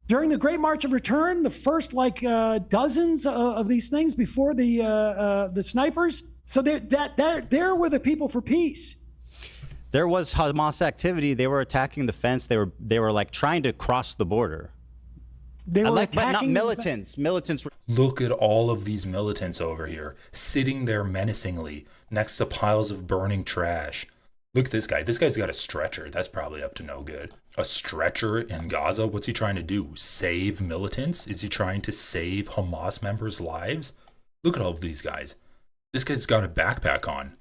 During the Great March of Return, the first dozens of these things before the snipers. So there were the people for peace. There was Hamas activity. They were attacking the fence. They were like trying to cross the border. They were but not militants. Militants. Look at all of these militants over here, sitting there menacingly next to piles of burning trash. Look at this guy. This guy's got a stretcher. That's probably up to no good. A stretcher in Gaza? What's he trying to do? Save militants? Is he trying to save Hamas members' lives? Look at all of these guys. This guy's got a backpack on.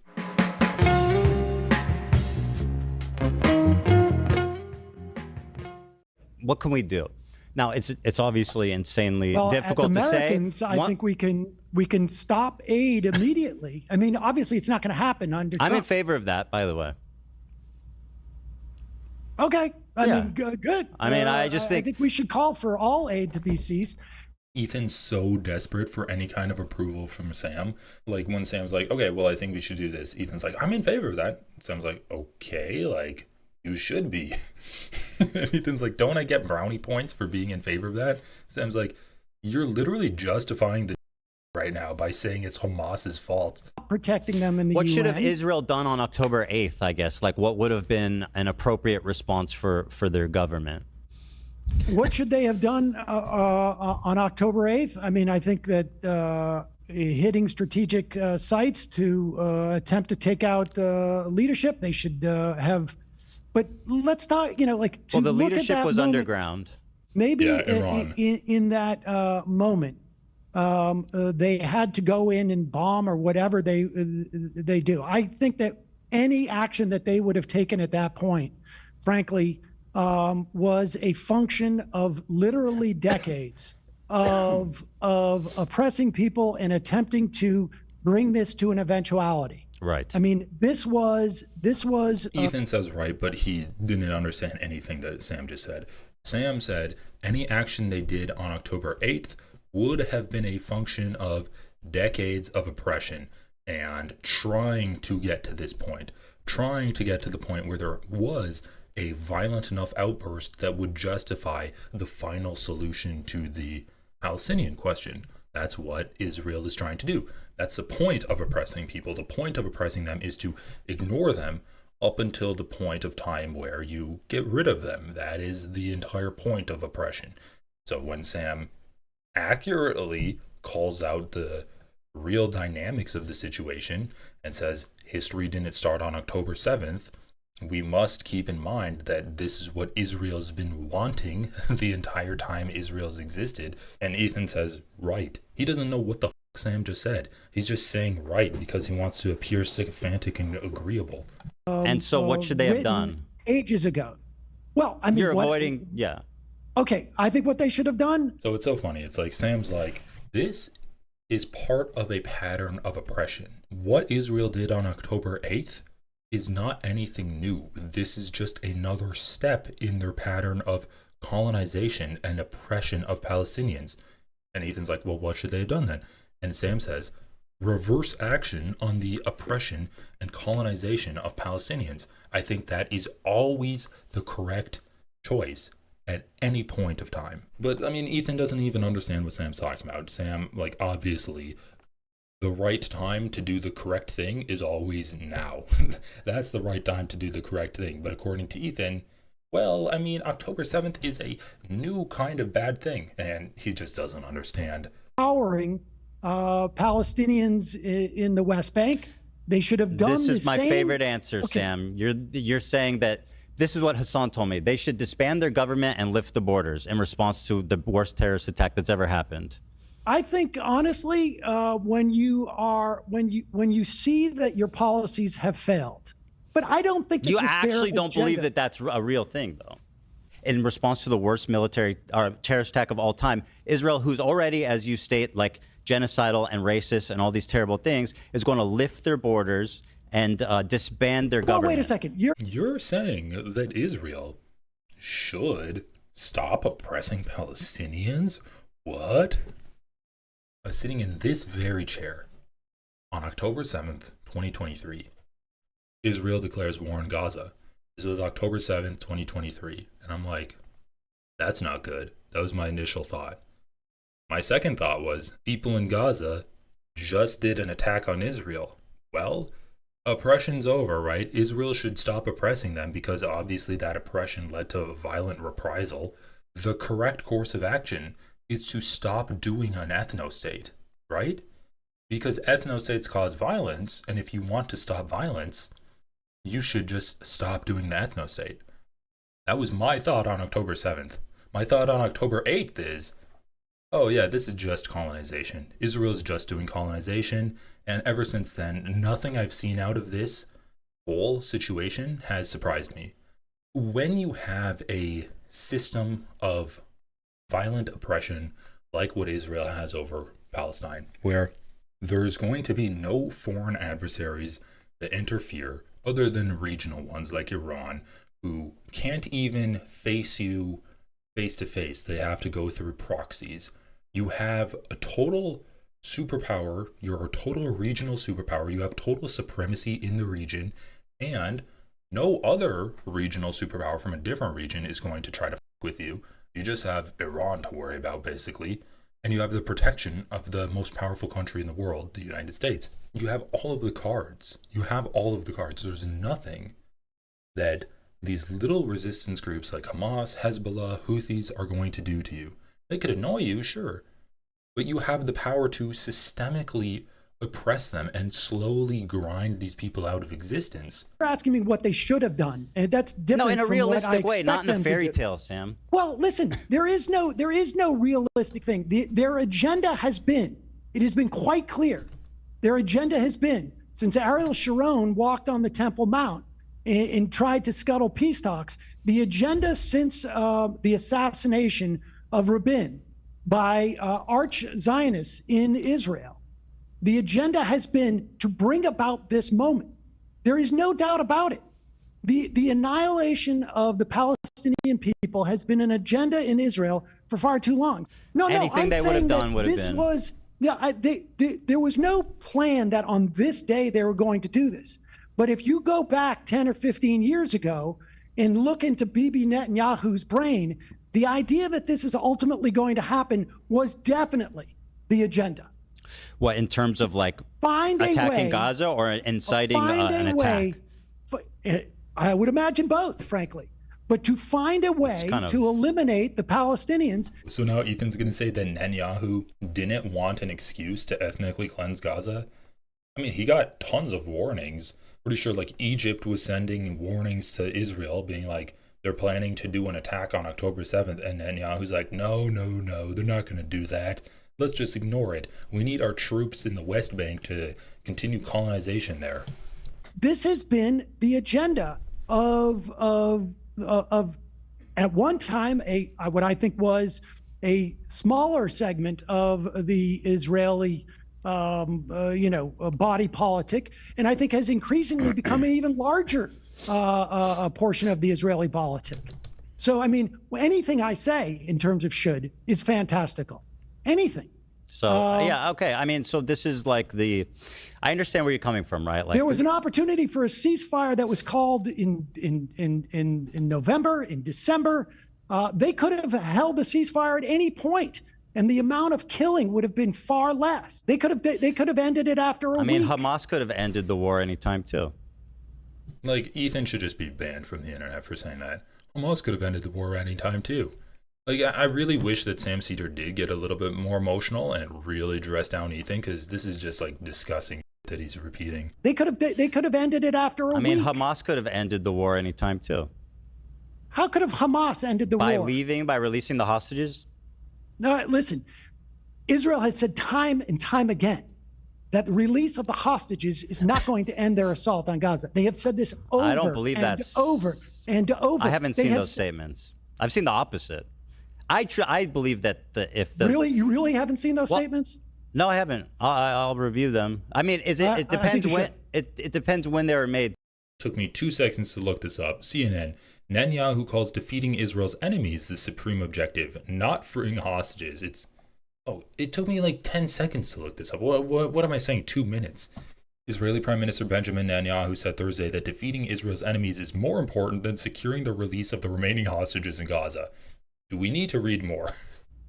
What can we do? Now, it's obviously insanely difficult as to say. Americans, I think we can stop aid immediately. I mean, obviously, it's not going to happen under Trump. I'm in favor of that, by the way. Okay. I mean, good. I mean, I think we should call for all aid to be ceased. Ethan's so desperate for any kind of approval from Sam. Like, when Sam's like, okay, well, I think we should do this. Ethan's like, I'm in favor of that. Sam's like, okay, like, you should be. And Ethan's like, don't I get brownie points for being in favor of that? Sam's like, you're literally justifying the right now by saying it's Hamas's fault. Protecting them in the What UN. should have Israel done on October 8th, I guess? Like, what would have been an appropriate response for their government? What should they have done on October 8th? I mean, I think that hitting strategic sites to attempt to take out leadership, they should have. But let's talk, well, the leadership was underground. Maybe in that moment, they had to go in and bomb or whatever they do. I think that any action that they would have taken at that point, frankly, was a function of literally decades of oppressing people and attempting to bring this to an eventuality. Right. I mean, this was. Ethan says right, but he didn't understand anything that Sam just said. Sam said any action they did on October 8th would have been a function of decades of oppression and trying to get to this point, trying to get to the point where there was a violent enough outburst that would justify the final solution to the Palestinian question. That's what Israel is trying to do. That's the point of oppressing people. The point of oppressing them is to ignore them up until the point of time where you get rid of them. That is the entire point of oppression. So when Sam accurately calls out the real dynamics of the situation and says history didn't start on October 7th, we must keep in mind that this is what Israel's been wanting the entire time Israel's existed. And Ethan says, right. He doesn't know what the fuck Sam just said. He's just saying right because he wants to appear sycophantic and agreeable. And so what should they have done? Ages ago. Well, I mean, you're avoiding, yeah. Okay, I think what they should have done. So it's so funny. It's like Sam's like, this is part of a pattern of oppression. What Israel did on October 8th is not anything new. This is just another step in their pattern of colonization and oppression of Palestinians. And Ethan's like, well, what should they have done then? And Sam says, reverse action on the oppression and colonization of Palestinians. I think that is always the correct choice at any point of time. But I mean, Ethan doesn't even understand what Sam's talking about. Sam, like, obviously the right time to do the correct thing is always now. That's the right time to do the correct thing. But according to Ethan, well, I mean, October 7th is a new kind of bad thing. And he just doesn't understand. Empowering Palestinians in the West Bank. They should have done this. This is my same... favorite answer, okay. Sam. You're saying that this is what Hassan told me. They should disband their government and lift the borders in response to the worst terrorist attack that's ever happened. I think honestly, when you see that your policies have failed, but I don't think this you was actually don't agenda. believe that that's a real thing, though. In response to the worst military or terrorist attack of all time, Israel, who's already, as you state, like genocidal and racist and all these terrible things, is going to lift their borders and disband their government. Wait a second. You're saying that Israel should stop oppressing Palestinians? What? Sitting in this very chair on October 7th, 2023, Israel declares war on Gaza. This was October 7th, 2023. And I'm like, that's not good. That was my initial thought. My second thought was people in Gaza just did an attack on Israel. Well, oppression's over, right? Israel should stop oppressing them because obviously that oppression led to violent reprisal. The correct course of action is to stop doing an ethno-state, right? Because ethno-states cause violence, and if you want to stop violence, you should just stop doing the ethno-state. That was my thought on October 7th. My thought on October 8th is, oh yeah, this is just colonization. Israel's just doing colonization, and ever since then, nothing I've seen out of this whole situation has surprised me. When you have a system of violent oppression like what Israel has over Palestine, where there's going to be no foreign adversaries that interfere other than regional ones like Iran, who can't even face you face to face. They have to go through proxies. You have a total superpower. You're a total regional superpower. You have total supremacy in the region, and no other regional superpower from a different region is going to try to with you. You just have Iran to worry about, basically, and you have the protection of the most powerful country in the world, the United States. You have all of the cards. You have all of the cards. There's nothing that these little resistance groups like Hamas, Hezbollah, Houthis are going to do to you. They could annoy you, sure, but you have the power to systemically oppress them and slowly grind these people out of existence. You're asking me what they should have done, and that's different. No, in a from realistic what I way, not in a expect them to fairy do. tale, Sam. Well, listen, there is no realistic thing. Their agenda has been, it has been quite clear. Their agenda has been, since Ariel Sharon walked on the Temple Mount and tried to scuttle peace talks, the agenda since the assassination of Rabin by arch Zionists in Israel, the agenda has been to bring about this moment. There is no doubt about it. The annihilation of the Palestinian people has been an agenda in Israel for far too long. Anything they would have done would have been. There was no plan that on this day they were going to do this. But if you go back 10 or 15 years ago and look into Bibi Netanyahu's brain, the idea that this is ultimately going to happen was definitely the agenda. What, in terms of like attacking Gaza or inciting an attack? I would imagine both, frankly. But to find a way to eliminate the Palestinians. So now Ethan's going to say that Netanyahu didn't want an excuse to ethnically cleanse Gaza? I mean, he got tons of warnings. Pretty sure like Egypt was sending warnings to Israel being like, they're planning to do an attack on October 7th. And Netanyahu's like, no, they're not going to do that. Let's just ignore it. We need our troops in the West Bank to continue colonization there. This has been the agenda of at one time what I think was a smaller segment of the Israeli body politic, and I think has increasingly become an even larger portion of the Israeli politic. So I mean, anything I say in terms of should is fantastical. Anything. So yeah, okay. I mean, so this is like I understand where you're coming from, right? Like there was an opportunity for a ceasefire that was called in November, in December. They could have held a ceasefire at any point, and the amount of killing would have been far less. They could have ended it after a week. I mean, Hamas could have ended the war anytime too. Like, Ethan should just be banned from the internet for saying that. Hamas could have ended the war anytime too. Like, I really wish that Sam Seder did get a little bit more emotional and really dress down Ethan, because this is just like disgusting that he's repeating. They could have ended it after a week. I mean, Hamas could have ended the war anytime too. How could have Hamas ended the war? By releasing the hostages? No, listen. Israel has said time and time again that the release of the hostages is not going to end their assault on Gaza. They have said this over I don't believe that's over and over. I haven't seen those statements. I've seen the opposite. I believe that you really haven't seen those statements? No, I haven't. I'll review them. I mean, it depends when it depends when they were made. Took me 2 seconds to look this up. CNN. Netanyahu calls defeating Israel's enemies the supreme objective, not freeing hostages. It took me like 10 seconds to look this up. What am I saying? 2 minutes. Israeli Prime Minister Benjamin Netanyahu said Thursday that defeating Israel's enemies is more important than securing the release of the remaining hostages in Gaza. Do we need to read more?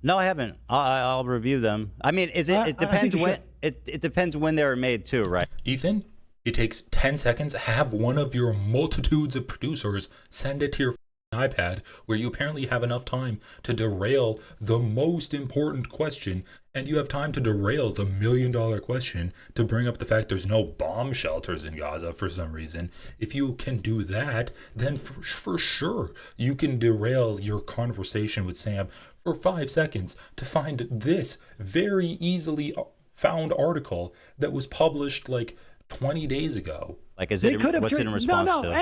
No, I haven't. I'll review them. I mean, it depends when it depends when they were made too, right? Ethan, it takes 10 seconds. Have one of your multitudes of producers send it to your iPad, where you apparently have enough time to derail the most important question, and you have time to derail the $1 million question to bring up the fact there's no bomb shelters in Gaza for some reason. If you can do that, then for sure you can derail your conversation with Sam for 5 seconds to find this very easily found article that was published like 20 days ago. Like, what's it in response to?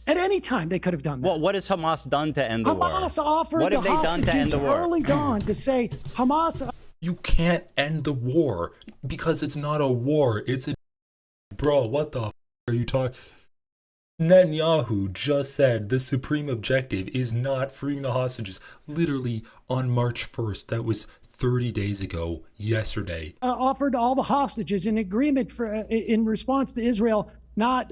At any time, they could have done that. Well, what has Hamas done to end the war? Hamas offered what have they done to end the war? Early dawn to say Hamas. You can't end the war because it's not a war. It's a... Bro, what the are you talking? Netanyahu just said the supreme objective is not freeing the hostages. Literally on March 1st. That was 30 days ago, yesterday. Offered all the hostages in agreement for in response to Israel not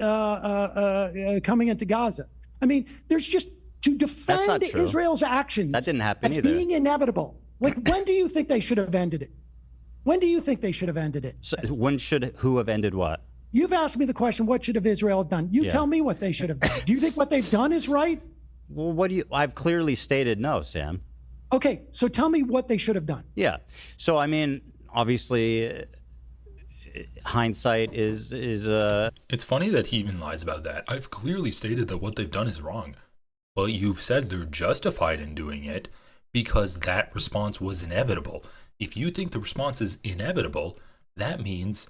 coming into Gaza. I mean, there's just to defend Israel's actions. That didn't happen either. Being inevitable. Like, when do you think they should have ended it? When do you think they should have ended it? So who have ended what? You've asked me the question, what should have Israel done? You tell me what they should have done. Do you think what they've done is right? Well, I've clearly stated no, Sam. Okay, so tell me what they should have done. Yeah. So, I mean, obviously, hindsight is It's funny that he even lies about that. I've clearly stated that what they've done is wrong. But you've said they're justified in doing it because that response was inevitable. If you think the response is inevitable, that means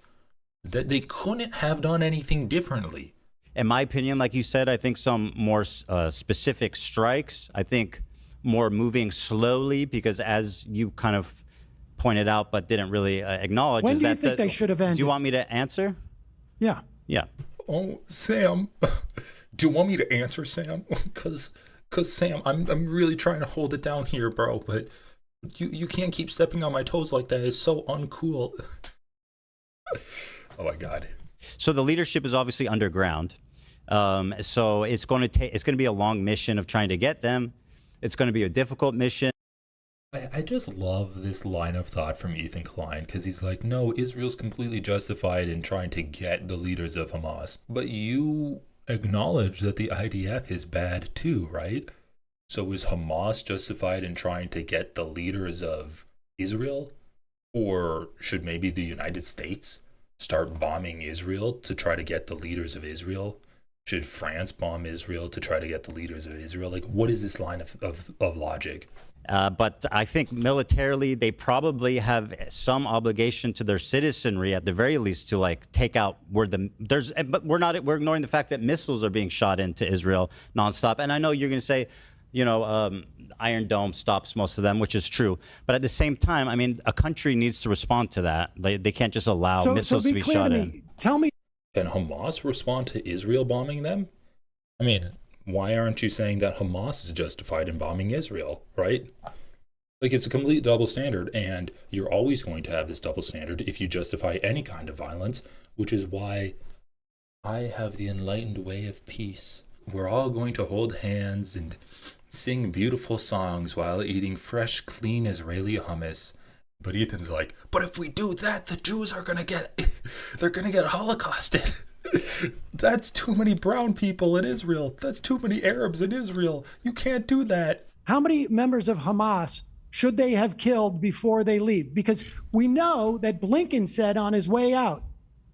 that they couldn't have done anything differently. In my opinion, like you said, I think some more specific strikes. I think more moving slowly because, as you kind of pointed out but didn't really acknowledge, when do you think they should have ended? Do you want me to answer? Yeah. Oh, Sam, do you want me to answer, Sam? Because Sam, I'm really trying to hold it down here, bro. But you can't keep stepping on my toes like that. It's so uncool. Oh my God. So the leadership is obviously underground. So it's going to be a long mission of trying to get them. It's going to be a difficult mission. I just love this line of thought from Ethan Klein, because he's like, no, Israel's completely justified in trying to get the leaders of Hamas. But you acknowledge that the IDF is bad too, right? So is Hamas justified in trying to get the leaders of Israel? Or should maybe the United States start bombing Israel to try to get the leaders of Israel? Should France bomb Israel to try to get the leaders of Israel? Like, what is this line of logic? But I think militarily, they probably have some obligation to their citizenry, at the very least, to like take out but we're ignoring the fact that missiles are being shot into Israel nonstop. And I know you're going to say, Iron Dome stops most of them, which is true. But at the same time, I mean, a country needs to respond to that. They can't just allow missiles to be shot in. Tell me. Can Hamas respond to Israel bombing them? I mean, why aren't you saying that Hamas is justified in bombing Israel, right? Like, it's a complete double standard, and you're always going to have this double standard if you justify any kind of violence, which is why I have the enlightened way of peace. We're all going to hold hands and sing beautiful songs while eating fresh, clean Israeli hummus. But Ethan's like, but if we do that, the Jews are they're gonna get holocausted. That's too many brown people in Israel. That's too many Arabs in Israel. You can't do that. How many members of Hamas should they have killed before they leave? Because we know that Blinken said on his way out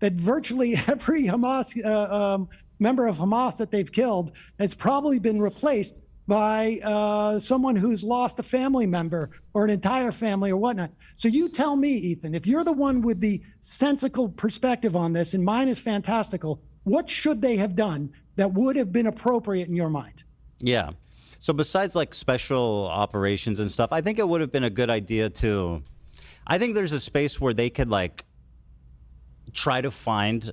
that virtually every Hamas member of Hamas that they've killed has probably been replaced by someone who's lost a family member or an entire family or whatnot. So you tell me, Ethan, if you're the one with the sensical perspective on this, and mine is fantastical, what should they have done that would have been appropriate in your mind? Yeah. So besides like special operations and stuff, I think it would have been a good idea to, I think there's a space where they could like try to find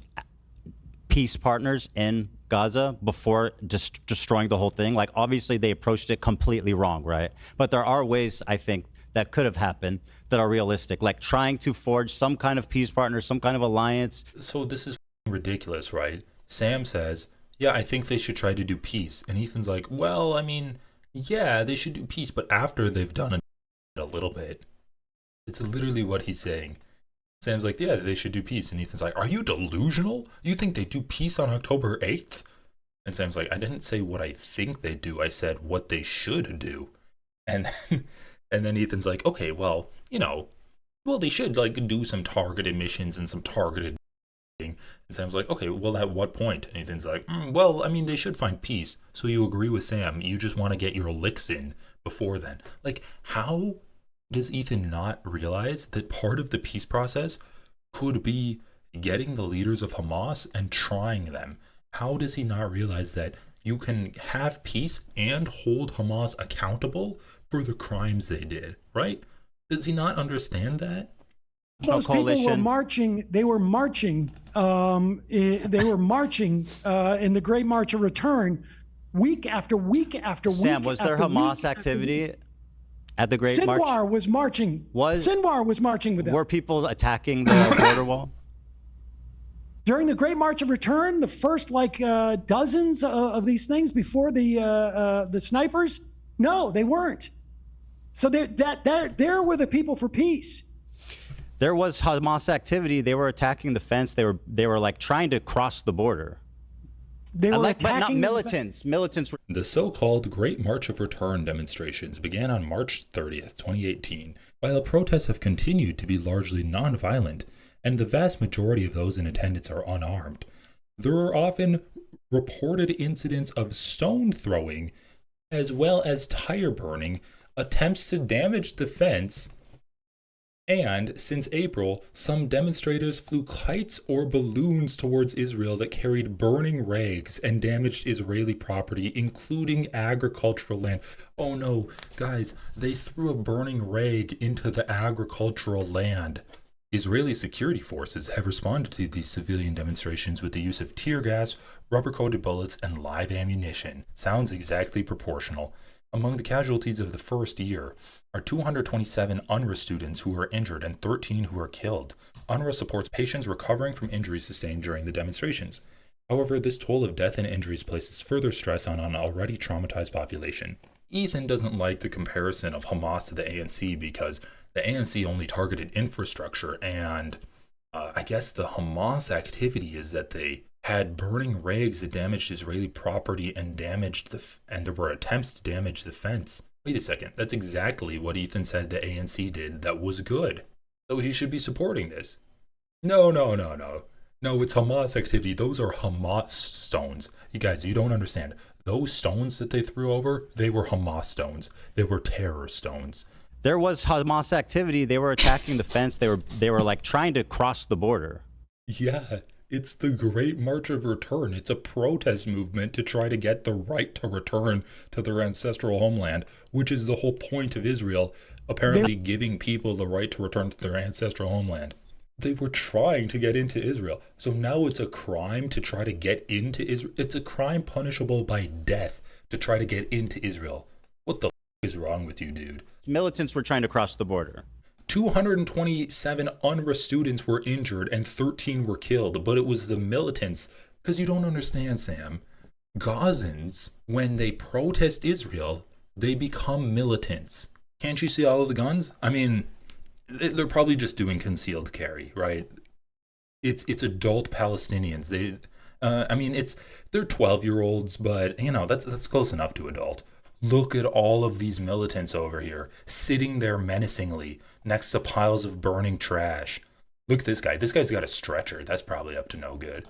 peace partners in Gaza before just destroying the whole thing. Like, obviously they approached it completely wrong, right? But there are ways, I think, that could have happened that are realistic, like trying to forge some kind of peace partner, some kind of alliance. So this is ridiculous, right? Sam says, yeah, I think they should try to do peace. And Ethan's like, well, I mean, Yeah, they should do peace, but after they've done it a little bit. It's literally what he's saying. Sam's like, yeah, they should do peace. And Ethan's like, are you delusional? You think they do peace on October 8th? And Sam's like, I didn't say what I think they do. I said what they should do. And then, and then Ethan's like, okay, well, well, they should like do some targeted missions and some targeted thing. And Sam's like, okay, well, at what point? And Ethan's like, well, I mean, they should find peace. So you agree with Sam. You just want to get your licks in before then. Like, how does Ethan not realize that part of the peace process could be getting the leaders of Hamas and trying them? How does he not realize that you can have peace and hold Hamas accountable for the crimes they did, right? Does he not understand that? Those people were marching. They were marching. They were marching in the Great March of Return, week after week after week. Sam, was there Hamas activity at the Great March? Sinwar was marching. Sinwar was marching with them. Were people attacking the border wall? During the Great March of Return, the first dozens of these things before the snipers, no, they weren't. So there were the people for peace. There was Hamas activity. They were attacking the fence. They were like trying to cross the border. They were but not militants. Militants. The so-called Great March of Return demonstrations began on March 30th, 2018, while protests have continued to be largely non-violent, and the vast majority of those in attendance are unarmed. There are often reported incidents of stone throwing, as well as tire burning, attempts to damage the fence, and since April, some demonstrators flew kites or balloons towards Israel that carried burning rags and damaged Israeli property, including agricultural land. Oh no, guys, they threw a burning rag into the agricultural land. Israeli security forces have responded to these civilian demonstrations with the use of tear gas, rubber-coated bullets, and live ammunition. Sounds exactly proportional. Among the casualties of the first year are 227 UNRWA students who were injured and 13 who were killed. UNRWA supports patients recovering from injuries sustained during the demonstrations. However, this toll of death and injuries places further stress on an already traumatized population. Ethan doesn't like the comparison of Hamas to the ANC because the ANC only targeted infrastructure, and I guess the Hamas activity is that they had burning rags that damaged Israeli property and and there were attempts to damage the fence. Wait a second, that's exactly what Ethan said the ANC did that was good. So he should be supporting this. No, it's Hamas activity. Those are Hamas stones. You guys, you don't understand. Those stones that they threw over, they were Hamas stones. They were terror stones. There was Hamas activity. They were attacking the fence. They were like trying to cross the border. Yeah, it's the Great March of Return. It's a protest movement to try to get the right to return to their ancestral homeland, which is the whole point of Israel, apparently giving people the right to return to their ancestral homeland. They were trying to get into Israel. So now it's a crime to try to get into Israel. It's a crime punishable by death to try to get into Israel. What the is wrong with you, dude? Militants were trying to cross the border. 227 UNRWA students were injured and 13 were killed, but it was the militants. Because you don't understand, Sam. Gazans, when they protest Israel, they become militants. Can't you see all of the guns? I mean, they're probably just doing concealed carry, right? It's adult Palestinians. They're 12-year-olds, but that's close enough to adult. Look at all of these militants over here, sitting there menacingly next to piles of burning trash. Look at this guy. This guy's got a stretcher. That's probably up to no good.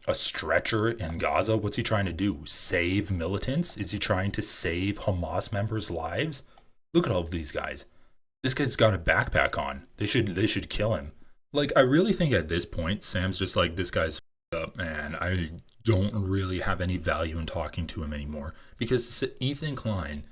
A stretcher in Gaza? What's he trying to do? Save militants? Is he trying to save Hamas members' lives? Look at all of these guys. This guy's got a backpack on. They should kill him. Like, I really think at this point, Sam's just like, this guy's up, man. I don't really have any value in talking to him anymore. Because Ethan Klein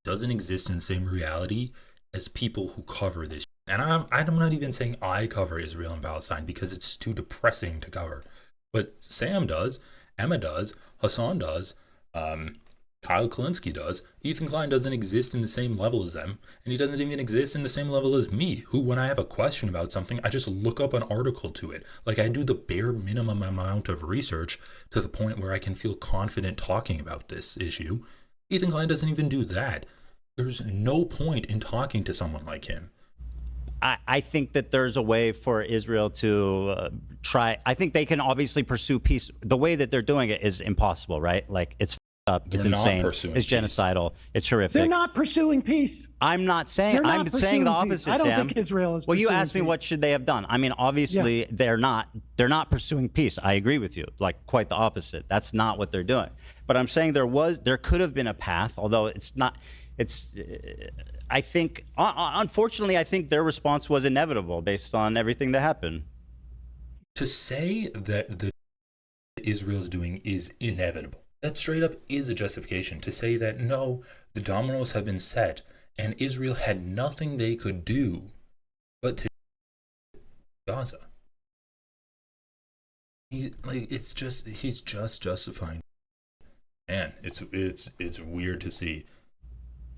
doesn't exist in the same reality as people who cover this. And I'm not even saying I cover Israel and Palestine because it's too depressing to cover. But Sam does, Emma does, Hassan does, Kyle Kalinske does. Ethan Klein doesn't exist in the same level as them. And he doesn't even exist in the same level as me, who, when I have a question about something, I just look up an article to it. Like, I do the bare minimum amount of research to the point where I can feel confident talking about this issue. Ethan Klein doesn't even do that. There's no point in talking to someone like him. I think that there's a way for Israel to try. I think they can obviously pursue peace. The way that they're doing it is impossible, right? Like, it's up, it's insane, it's genocidal, it's horrific. They're not pursuing peace. I'm not saying. I'm saying the opposite, I don't Sam. think Israel is. Well, you pursuing asked me peace. what should they have done. I mean, obviously, Yes. they're not pursuing peace. I agree with you. Like, quite the opposite. That's not what they're doing. But I'm saying there could have been a path, although it's not. I think, unfortunately, I think their response was inevitable based on everything that happened. To say that the Israel's doing is inevitable, that straight up is a justification. To say that, no, the dominoes have been set and Israel had nothing they could do but to Gaza. He's just justifying. Man, it's weird to see.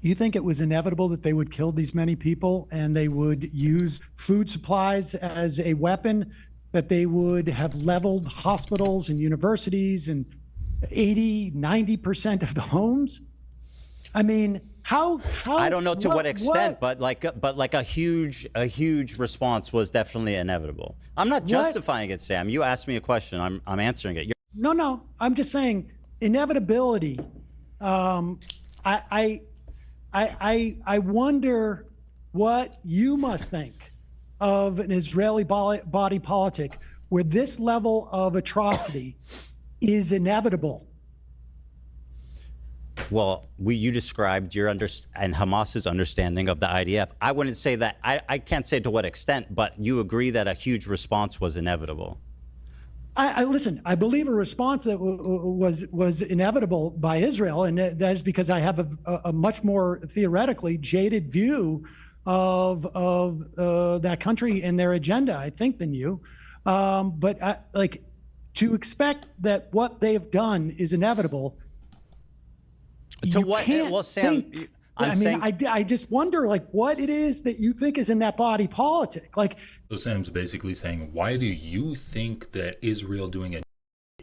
You think it was inevitable that they would kill these many people and they would use food supplies as a weapon, that they would have leveled hospitals and universities and 90% of the homes? I mean, how I don't know to what extent, but like a huge response was definitely inevitable. I'm not justifying it, Sam. You asked me a question. I'm answering it. No, I'm just saying inevitability. I wonder what you must think of an Israeli body politic where this level of atrocity is inevitable. Well, you described your and Hamas's understanding of the IDF. I wouldn't say that. I can't say to what extent, but you agree that a huge response was inevitable. Listen, I believe a response that was inevitable by Israel, and that is because I have a much more theoretically jaded view of that country and their agenda, I think, than you. But to expect that what they've done is inevitable. To what? Well, Sam, I just wonder, what it is that you think is in that body politic. So Sam's basically saying, why do you think that Israel doing it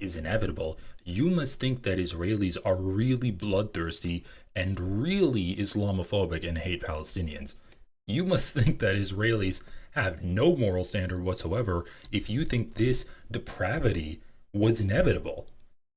is inevitable? You must think that Israelis are really bloodthirsty and really Islamophobic and hate Palestinians. You must think that Israelis have no moral standard whatsoever if you think this depravity was inevitable.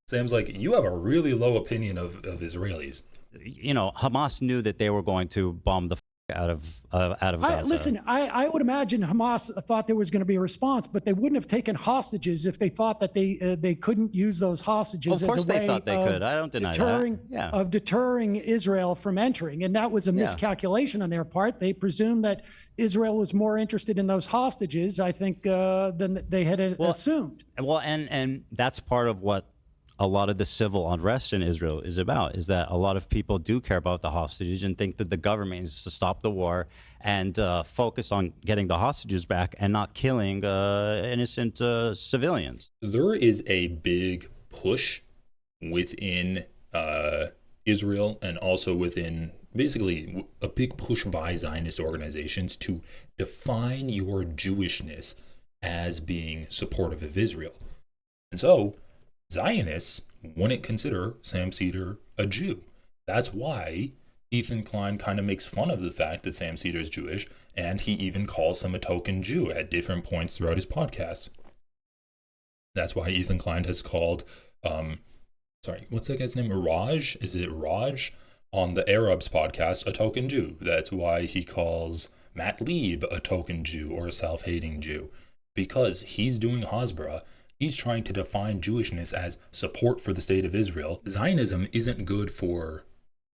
Sam's like, you have a really low opinion of Israelis. You know, Hamas knew that they were going to bomb the out of Gaza. Listen, I would imagine Hamas thought there was going to be a response, but they wouldn't have taken hostages if they thought that they couldn't use those hostages Of course as a way they thought they could. I don't deny that. Yeah. Of deterring Israel from entering. And that was a miscalculation on their part. They presumed that Israel was more interested in those hostages, I think, than they had assumed. Well, and that's part of what a lot of the civil unrest in Israel is about, is that a lot of people do care about the hostages and think that the government needs to stop the war and focus on getting the hostages back and not killing innocent civilians. There is a big push within Israel and also within basically a big push by Zionist organizations to define your Jewishness as being supportive of Israel. And so Zionists wouldn't consider Sam Seder a Jew. That's why Ethan Klein kind of makes fun of the fact that Sam Seder is Jewish, and he even calls him a token Jew at different points throughout his podcast. That's why Ethan Klein has called, what's that guy's name? Raj? Is it Raj? On the Arabs podcast, a token Jew. That's why he calls Matt Lieb a token Jew or a self-hating Jew. Because he's doing Hasbara. He's trying to define Jewishness as support for the state of Israel. Zionism isn't good for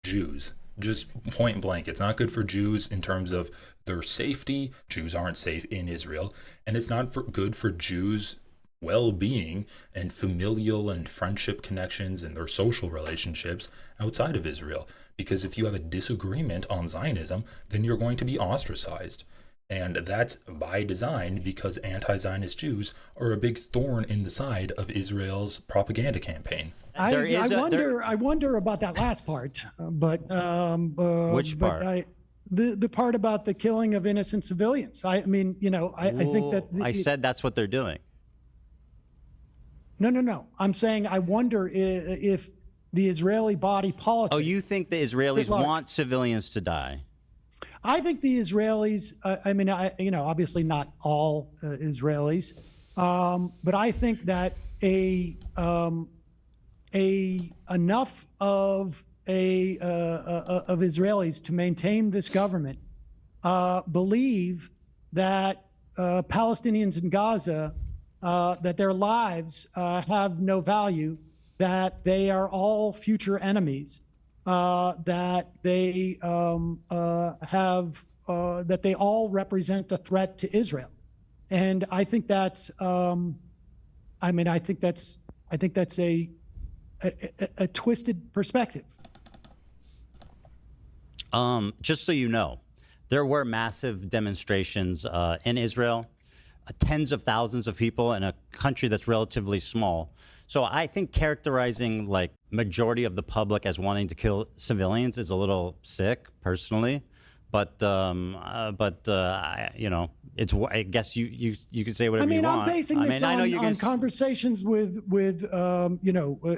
Jews. Just point blank. It's not good for Jews in terms of their safety. Jews aren't safe in Israel. And it's not good for Jews' well-being and familial and friendship connections and their social relationships outside of Israel. Because if you have a disagreement on Zionism, then you're going to be ostracized. And that's by design, because anti-Zionist Jews are a big thorn in the side of Israel's propaganda campaign. I wonder about that last part, but which part? The part about the killing of innocent civilians. I think that I said that's what they're doing. No. I'm saying I wonder if the Israeli body politic. Oh, you think the Israelis Look, want civilians to die? I think the Israelis, obviously not all Israelis, but I think that enough of Israelis to maintain this government believe that Palestinians in Gaza, that their lives have no value, that they are all future enemies, that they that they all represent a threat to Israel, and I think that's, I think that's a twisted perspective. Just so you know, there were massive demonstrations in Israel, tens of thousands of people in a country that's relatively small. So I think characterizing like majority of the public as wanting to kill civilians is a little sick, personally. But it's, I guess you could say whatever you want. I'm basing this on conversations with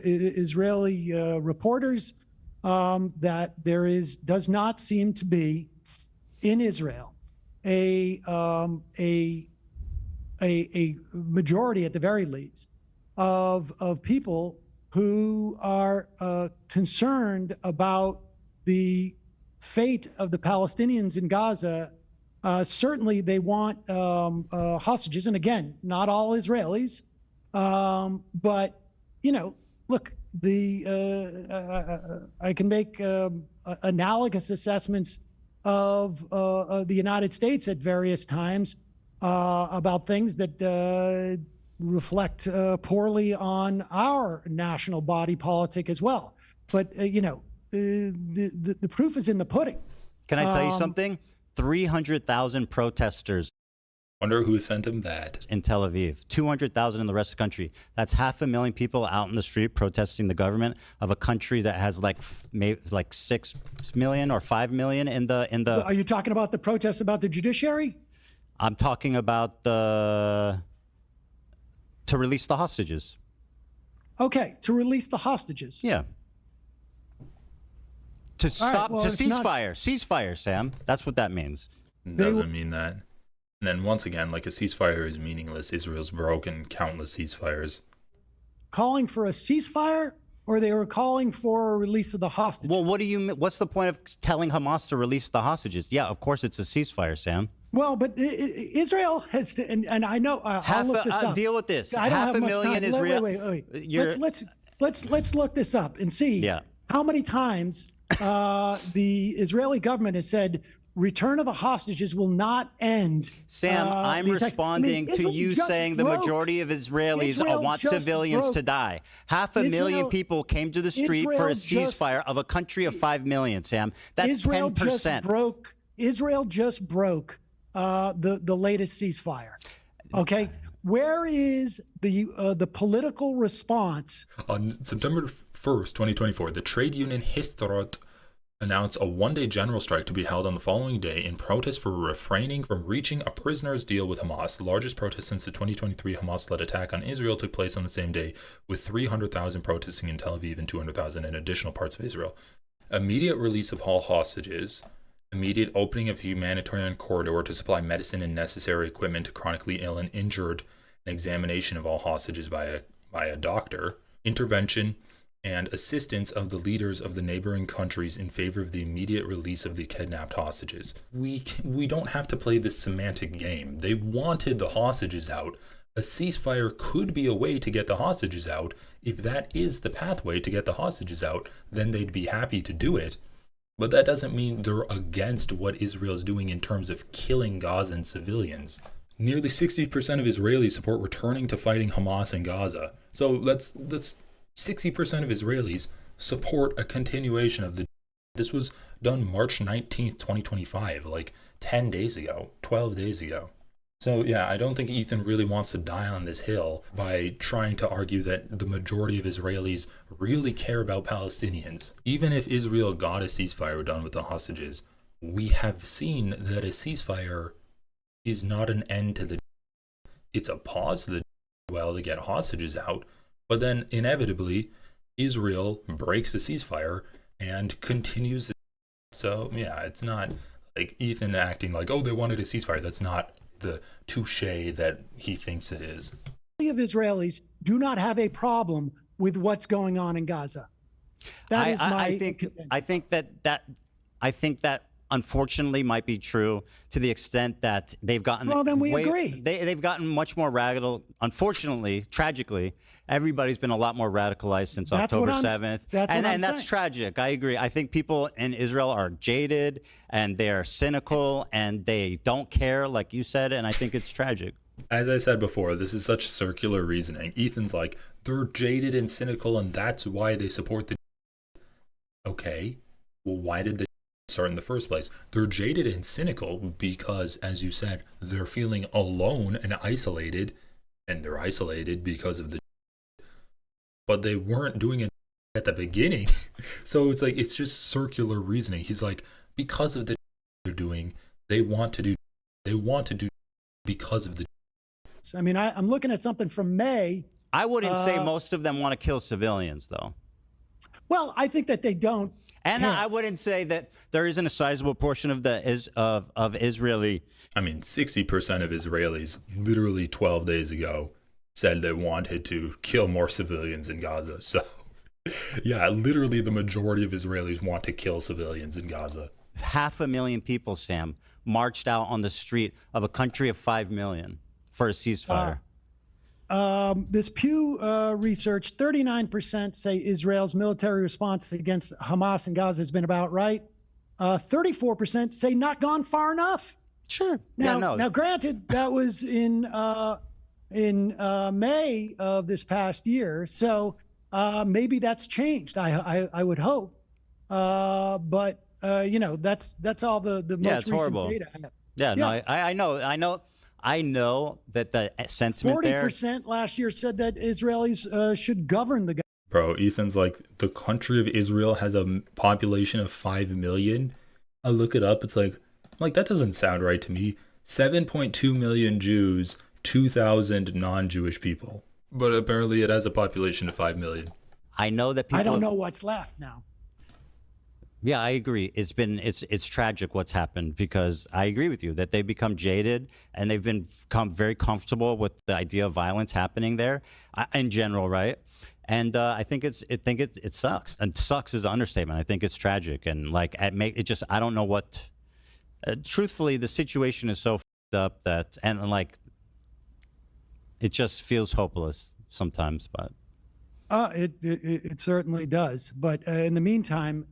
Israeli reporters, that there does not seem to be in Israel a majority, at the very least, of people who are concerned about the fate of the Palestinians in Gaza. Certainly they want hostages, and again, not all Israelis, but look, I can make analogous assessments of the United States at various times about things that reflect poorly on our national body politic as well. But the proof is in the pudding. Can I tell you something? 300,000 protesters. Wonder who sent him that. In Tel Aviv, 200,000 in the rest of the country. That's 500,000 people out in the street protesting the government of a country that has maybe 6 million or 5 million in the. Are you talking about the protests about the judiciary? I'm talking about to release the hostages. Okay, to release the hostages. Yeah. To stop, to ceasefire. Ceasefire, Sam. That's what that means. Doesn't mean that. And then once again, like, a ceasefire is meaningless. Israel's broken countless ceasefires. Calling for a ceasefire, or they were calling for a release of the hostages? Well, what do you? What's the point of telling Hamas to release the hostages? Yeah, of course it's a ceasefire, Sam. Well, but Israel has, and I know, I'll look this up. Deal with this. I don't have 500,000 Israel. Wait. Let's look this up and see how many times the Israeli government has said return of the hostages will not end. Sam, I'm responding to you saying the majority of Israelis want civilians to die. 500,000 people came to the street for a ceasefire of a country of 5 million, Sam. That's 10%. Israel just broke the latest ceasefire. Okay, where is the political response? On September 1st, 2024, the trade union Histadrut announced a one-day general strike to be held on the following day in protest for refraining from reaching a prisoners deal with Hamas. The largest protest since the 2023 Hamas-led attack on Israel took place on the same day, with 300,000 protesting in Tel Aviv and 200,000 in additional parts of Israel. Immediate release of all hostages, immediate opening of humanitarian corridor to supply medicine and necessary equipment to chronically ill and injured, an examination of all hostages by a doctor, intervention and assistance of the leaders of the neighboring countries in favor of the immediate release of the kidnapped hostages. We don't have to play this semantic game. They wanted the hostages out. A ceasefire could be a way to get the hostages out. If that is the pathway to get the hostages out, then they'd be happy to do it. But that doesn't mean they're against what Israel's doing in terms of killing Gazan civilians. Nearly 60% of Israelis support returning to fighting Hamas in Gaza. So let's 60% of Israelis support a continuation of the. This was done March 19th, 2025, like 10 days ago, 12 days ago. So yeah, I don't think Ethan really wants to die on this hill by trying to argue that the majority of Israelis really care about Palestinians. Even if Israel got a ceasefire done with the hostages, we have seen that a ceasefire is not an end to the. It's a pause to the while they get hostages out. But then inevitably, Israel breaks the ceasefire and continues. So yeah, it's not like Ethan acting like, oh, they wanted a ceasefire. That's not the touche that he thinks it is. Of Israelis do not have a problem with what's going on in Gaza. That is my. I think that unfortunately might be true to the extent that they've gotten. Well, then we agree. They've gotten much more radical. Unfortunately, tragically, everybody's been a lot more radicalized since October 7th. And that's tragic. I agree. I think people in Israel are jaded and they are cynical and they don't care, like you said. And I think it's tragic. As I said before, this is such circular reasoning. Ethan's like, they're jaded and cynical, and that's why they support the. Okay, well, why did they start in the first place? They're jaded and cynical because, as you said, they're feeling alone and isolated, and they're isolated because of the. But they weren't doing it at the beginning, so it's like it's just circular reasoning. He's like, because of the they're doing, they want to do because of the. I mean, I'm looking at something from May. I wouldn't say most of them want to kill civilians, though. Well, I think that they don't. And I wouldn't say that there isn't a sizable portion of of Israeli. I mean, 60% of Israelis, literally 12 days ago, said they wanted to kill more civilians in Gaza. So, yeah, literally the majority of Israelis want to kill civilians in Gaza. 500,000 people, Sam, marched out on the street of a country of 5 million for a ceasefire. This Pew research, 39% say Israel's military response against Hamas in Gaza has been about right. 34% say not gone far enough. Sure. Now, granted, that was in May of this past year, so maybe that's changed. I would hope, but that's all the most recent horrible data. No, I know that the sentiment 40% last year said that Israelis should govern the. Bro, Ethan's like, the country of Israel has a population of 5 million. I look it up. It's like that doesn't sound right to me. 7.2 million Jews, 2,000 non-Jewish people. But apparently it has a population of 5 million. I know that people. I don't know what's left now. Yeah, I agree. It's tragic what's happened, because I agree with you that they've become jaded and they've become very comfortable with the idea of violence happening there in general, right? And I think it sucks. And sucks is an understatement. I think it's tragic, and like I don't know what. Truthfully, the situation is so fucked up that it just feels hopeless sometimes, but. It certainly does. But in the meantime,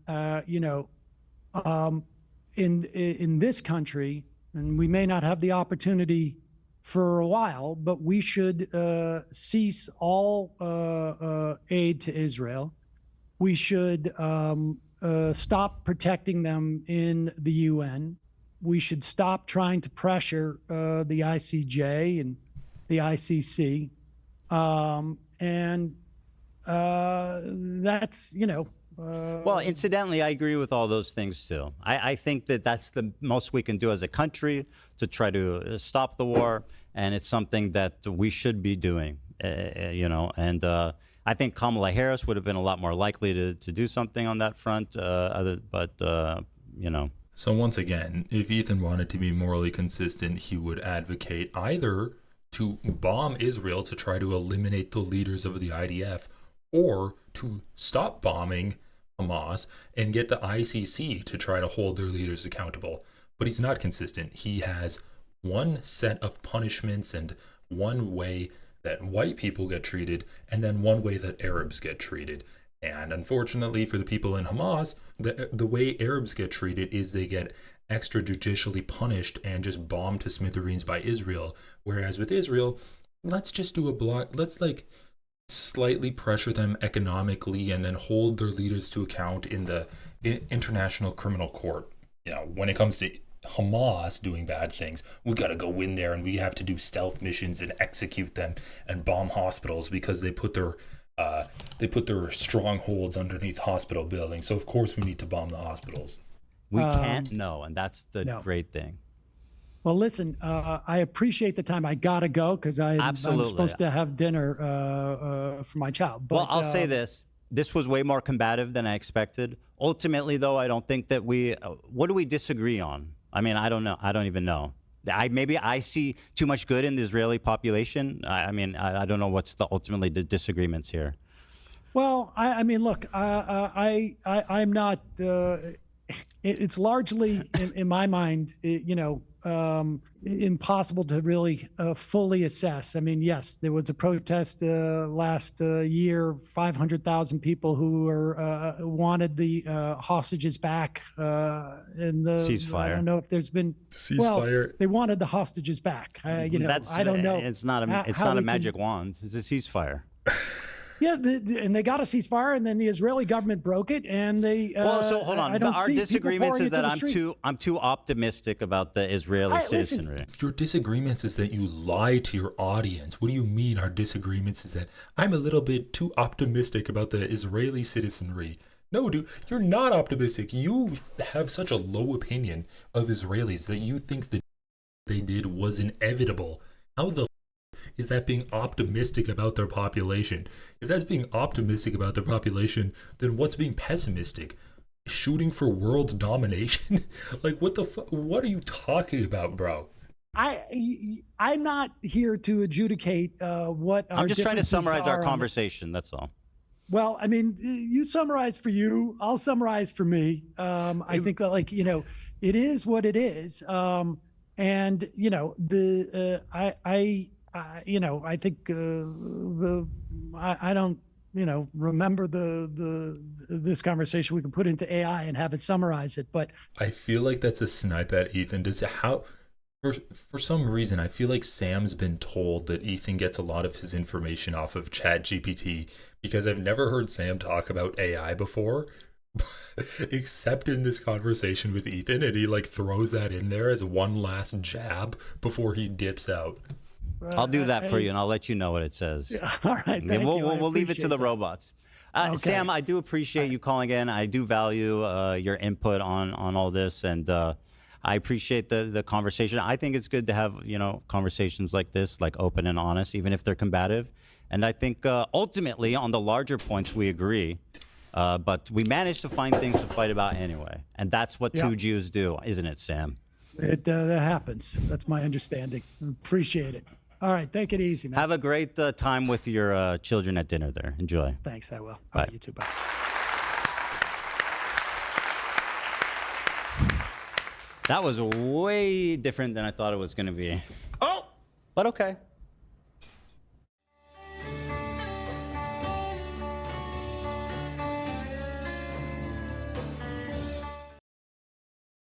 in this country, and we may not have the opportunity for a while, but we should cease all aid to Israel. We should stop protecting them in the UN. We should stop trying to pressure the ICJ and the ICC. And that's, well, incidentally, I agree with all those things too. I think that that's the most we can do as a country to try to stop the war, and it's something that we should be doing, and I think Kamala Harris would have been a lot more likely to do something on that front, So once again, if Ethan wanted to be morally consistent, he would advocate either to bomb Israel to try to eliminate the leaders of the IDF, or to stop bombing Hamas and get the ICC to try to hold their leaders accountable. But he's not consistent. He has one set of punishments and one way that white people get treated, and then one way that Arabs get treated. And unfortunately for the people in Hamas, the way Arabs get treated is they get extrajudicially punished and just bombed to smithereens by Israel. Whereas with Israel, let's just do a block. Let's slightly pressure them economically and then hold their leaders to account in the International Criminal Court. When it comes to Hamas doing bad things, we got to go in there and we have to do stealth missions and execute them and bomb hospitals because they put their strongholds underneath hospital buildings. So of course we need to bomb the hospitals. We can't know, and that's the great thing. Well, listen, I appreciate the time. I got to go because I'm supposed to have dinner for my child. But, well, I'll say this. this was way more combative than I expected. Ultimately, though, I don't think that we. What do we disagree on? I mean, I don't know. I don't even know. Maybe I see too much good in the Israeli population. I mean, I don't know what's ultimately the disagreements here. Well, I mean, look, I'm not. It's largely, in my mind, impossible to really fully assess. I mean, yes, there was a protest last year, 500,000 people who wanted the hostages back. And the ceasefire. I don't know if there's been ceasefire. Well, they wanted the hostages back. I don't know. It's not a magic wand. It's a ceasefire. Yeah, and they got a ceasefire, and then the Israeli government broke it, and they. Well, so hold on. Our disagreements is that I'm too optimistic about the Israeli citizenry. Listen, your disagreements is that you lie to your audience. What do you mean? Our disagreements is that I'm a little bit too optimistic about the Israeli citizenry. No, dude, you're not optimistic. You have such a low opinion of Israelis that you think that they did was inevitable. How the is that being optimistic about their population? If that's being optimistic about their population, then what's being pessimistic? Shooting for world domination? Like, what the fuck? What are you talking about, bro? I'm not here to adjudicate what I'm just trying to summarize our on conversation. That's all. Well, I mean, you summarize for you. I'll summarize for me. I think that, like, it is what it is. And I think I don't remember this conversation. We can put into AI and have it summarize it. But I feel like that's a snipe at Ethan. For some reason I feel like Sam's been told that Ethan gets a lot of his information off of ChatGPT, because I've never heard Sam talk about AI before. Except in this conversation with Ethan, and he like throws that in there as one last jab before he dips out. I'll do that for you, and I'll let you know what it says. All right, we'll leave it to the robots. Okay. Sam, I do appreciate you calling in. I do value your input on all this, and I appreciate the conversation. I think it's good to have conversations like this, like open and honest, even if they're combative. And I think ultimately on the larger points we agree, but we managed to find things to fight about anyway, and that's what two Jews do, isn't it, Sam? That happens. That's my understanding. Appreciate it. All right, take it easy, man. Have a great time with your children at dinner there. Enjoy. Thanks, I will. Bye. All right, you too. Bye. That was way different than I thought it was going to be. Oh! But okay.